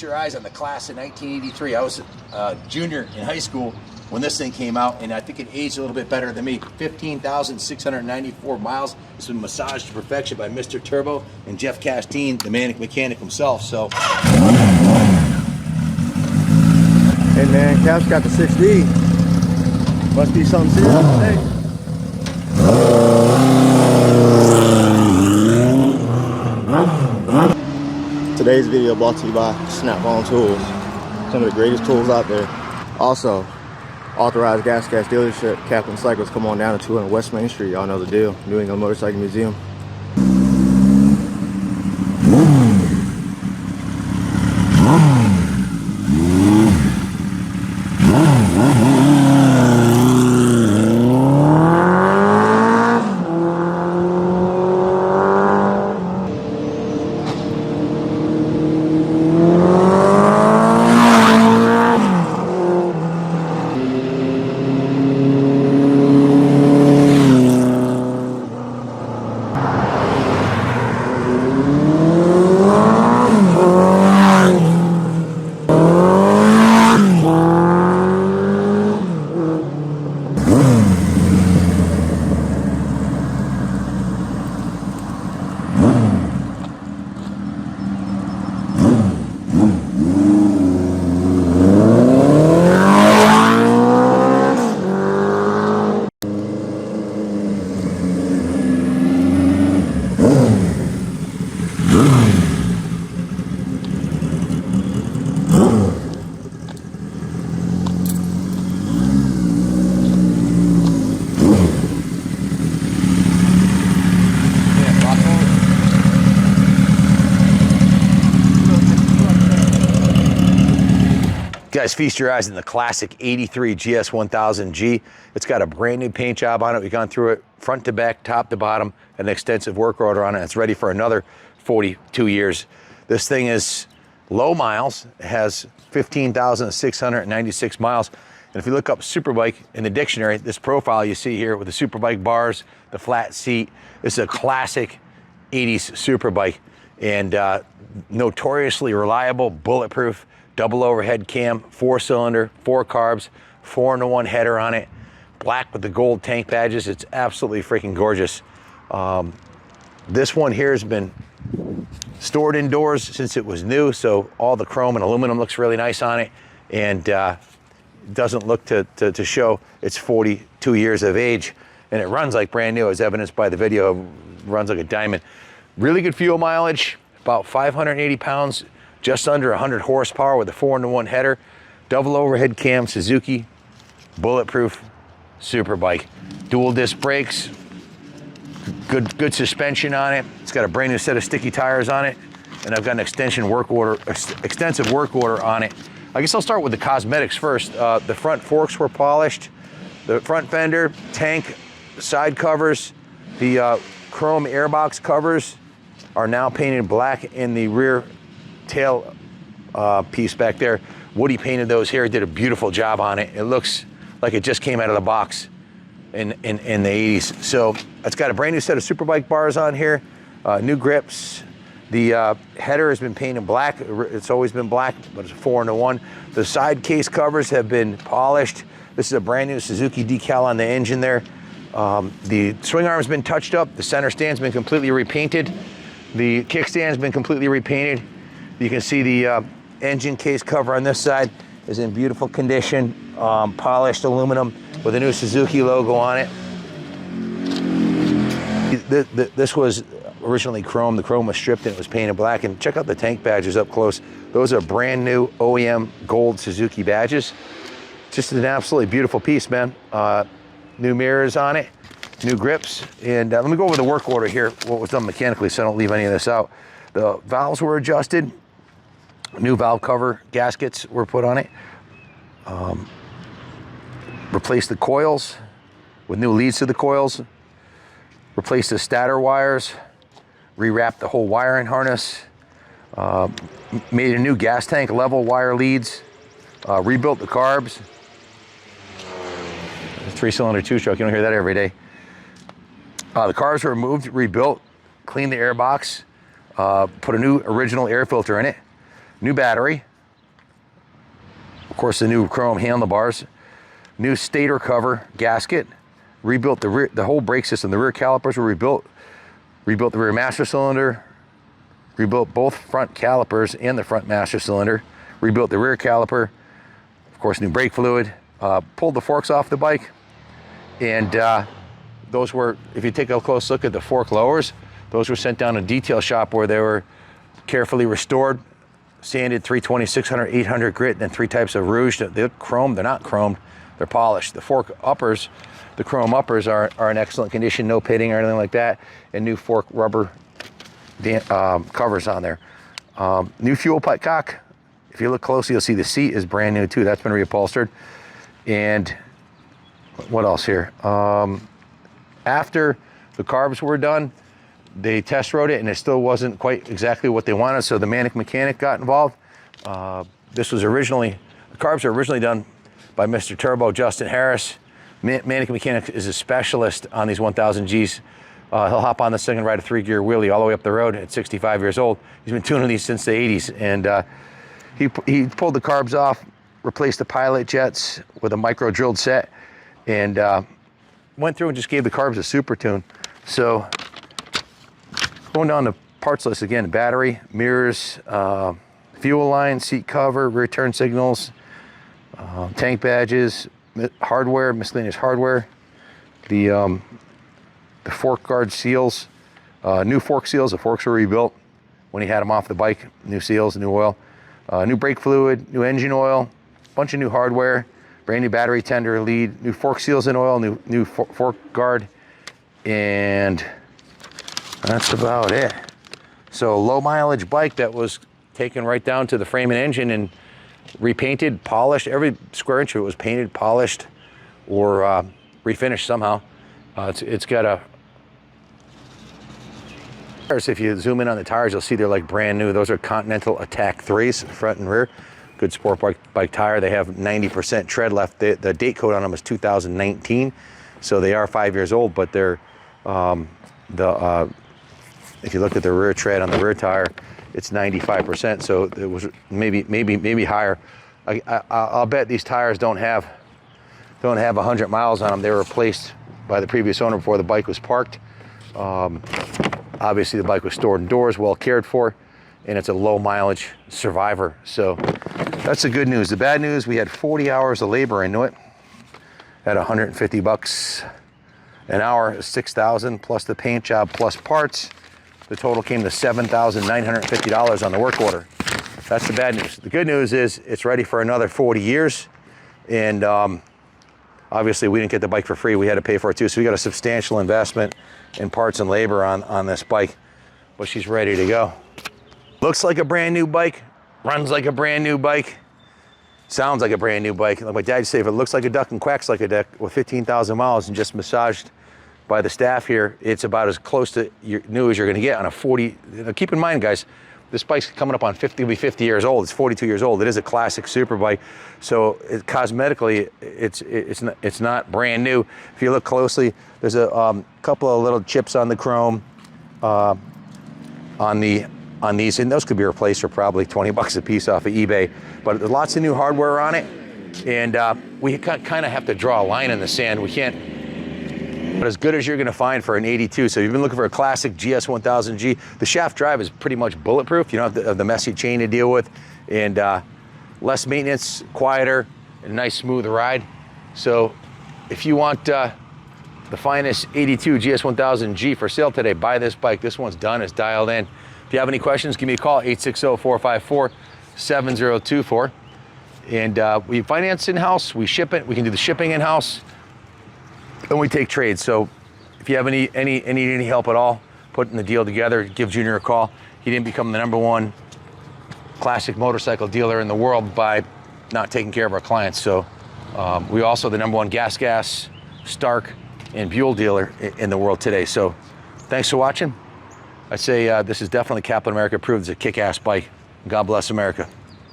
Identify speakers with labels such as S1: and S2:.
S1: Your eyes on the class of 1983. I was a junior in high school when this thing came out, and I think it aged a little bit better than me. 15,694 miles. It's been massaged to perfection by Mr. Turbo and Jeff Castine, the mechanic himself. So,
S2: hey man, Cap's got the 6D. Must be something serious. Hey. Today's video brought to you by Snap-on Tools, some of the greatest tools out there. Also, authorized gas cash dealership, Kaplan Cycles. Come on down to 200 West Main Street. Y'all know the deal. New England Motorcycle Museum.
S1: guys, feast your eyes on the classic 83 GS1000G. It's got a brand new paint job on it. We've gone through it front to back, top to bottom, an extensive work order on it. It's ready for another 42 years. This thing is low miles. It has 15,696 miles. And if you look up Superbike in the dictionary, this profile you see here with the Superbike bars, the flat seat, this is a classic 80s Superbike, and notoriously reliable, bulletproof, double overhead cam, 4-cylinder, 4 carbs, 4-in-1 header on it, black with the gold tank badges. It's absolutely freaking gorgeous. This one here has been stored indoors since it was new, so all the chrome and aluminum looks really nice on it, and doesn't look to show it's 42 years of age, and it runs like brand new, as evidenced by the video. It runs like a diamond. Really good fuel mileage, about 580 pounds, just under 100 horsepower with a 4-in-1 header, double overhead cam, Suzuki, bulletproof Superbike. Dual disc brakes, good suspension on it. It's got a brand new set of sticky tires on it, and I've got an extensive work order on it. I guess I'll start with the cosmetics first. The front forks were polished, the front fender, tank, side covers, the chrome airbox covers are now painted black in the rear tail piece back there. Woody painted those here, did a beautiful job on it. It looks like it just came out of the box in the 80s. So it's got a brand new set of Superbike bars on here, new grips. The header has been painted black. It's always been black, but it's a 4-in-1. The side case covers have been polished. This is a brand new Suzuki decal on the engine there. The swing arm's been touched up. The center stand's been completely repainted. The kickstand's been completely repainted. You can see the engine case cover on this side is in beautiful condition, polished aluminum with a new Suzuki logo on it. This was originally chrome. The chrome was stripped and it was painted black. And check out the tank badges up close. Those are brand new OEM gold Suzuki badges. Just an absolutely beautiful piece, man. New mirrors on it, new grips. And let me go over the work order here, what was done mechanically, so I don't leave any of this out. The valves were adjusted. New valve cover gaskets were put on it. Replaced the coils with new leads to the coils. Replaced the stator wires. Rewrapped the whole wiring harness. Made a new gas tank level wire leads. Rebuilt the carbs. A 3-cylinder 2-stroke, you don't hear that every day. The carbs were removed, rebuilt, cleaned the airbox, put a new original air filter in it. new battery, of course the new chrome handlebars, new stator cover gasket, rebuilt the whole brake system. The rear calipers were rebuilt the rear master cylinder, rebuilt both front calipers and the front master cylinder, rebuilt the rear caliper, of course new brake fluid, pulled the forks off the bike, and those were, if you take a close look at the fork lowers, those were sent down to detail shop where they were carefully restored, sanded 320, 600, 800 grit, and then 3 types of rouge. They're chromed, they're not chromed, they're polished. The fork uppers, the chrome uppers are in excellent condition, no pitting or anything like that, and new fork rubber covers on there. New fuel pipe cock. If you look closely, you'll see the seat is brand new too. That's been reupholstered. And what else here? After the carbs were done, they test rode it and it still wasn't quite exactly what they wanted, so the Manic mechanic got involved. This was originally, the carbs were originally done by Mr. Turbo, Justin Harris. Manic mechanic is a specialist on these 1000Gs. He'll hop on this thing and ride a 3-gear wheelie all the way up the road at 65 years old. He's been tuning these since the 80s, and he pulled the carbs off, replaced the pilot jets with a micro drilled set, and went through and just gave the carbs a super tune. So going down the parts list again, battery, mirrors, fuel line, seat cover, rear turn signals, tank badges, hardware, miscellaneous hardware, the fork guard seals, new fork seals. The forks were rebuilt when he had them off the bike. New seals, new oil, new brake fluid, new engine oil, bunch of new hardware, brand new battery tender lead, new fork seals and oil, new fork guard, and that's about it. So low mileage bike that was taken right down to the frame and engine and repainted, polished. Every square inch of it was painted, polished, or refinished somehow. It's got a, if you zoom in on the tires, you'll see they're like brand new. Those are Continental Attack 3s, front and rear. Good sport bike tire. They have 90% tread left. The date code on them is 2019, so they are 5 years old, but they're, if you look at the rear tread on the rear tire, it's 95%, so it was maybe higher. I'll bet these tires don't have 100 miles on them. They were replaced by the previous owner before the bike was parked. Obviously the bike was stored indoors, well cared for, and it's a low mileage survivor. So that's the good news. The bad news, we had 40 hours of labor into it at $150 an hour, 6,000 plus the paint job plus parts. The total came to $7,950 on the work order. That's the bad news. The good news is it's ready for another 40 years. And obviously we didn't get the bike for free. We had to pay for it too. So we got a substantial investment in parts and labor on this bike, but she's ready to go. Looks like a brand new bike, runs like a brand new bike, sounds like a brand new bike. Like my dad used to say, if it looks like a duck and quacks like a duck with 15,000 miles and just massaged by the staff here, it's about as close to new as you're gonna get on a 40. Keep in mind, guys, this bike's coming up on 50, will be 50 years old. It's 42 years old. It is a classic super bike. So cosmetically, it's not brand new. If you look closely, there's a couple of little chips on the chrome on these, and those could be replaced for probably 20 bucks a piece off of eBay. But there's lots of new hardware on it, and we kind of have to draw a line in the sand. We can't. But as good as you're gonna find for an 82. So if you've been looking for a classic GS1000G, the shaft drive is pretty much bulletproof. You don't have the messy chain to deal with, and less maintenance, quieter, and a nice smooth ride. So if you want the finest 82 GS1000G for sale today, buy this bike. This one's done, it's dialed in. If you have any questions, give me a call, 860-454-7024. And we finance in-house, we ship it, we can do the shipping in-house, and we take trades. So if you have any help at all putting the deal together, give Junior a call. He didn't become the #1 classic motorcycle dealer in the world by not taking care of our clients. So we also the #1 gas, Stark, and Buell dealer in the world today. So thanks for watching. I say this is definitely Kaplan America approved. It's a kick-ass bike. God bless America.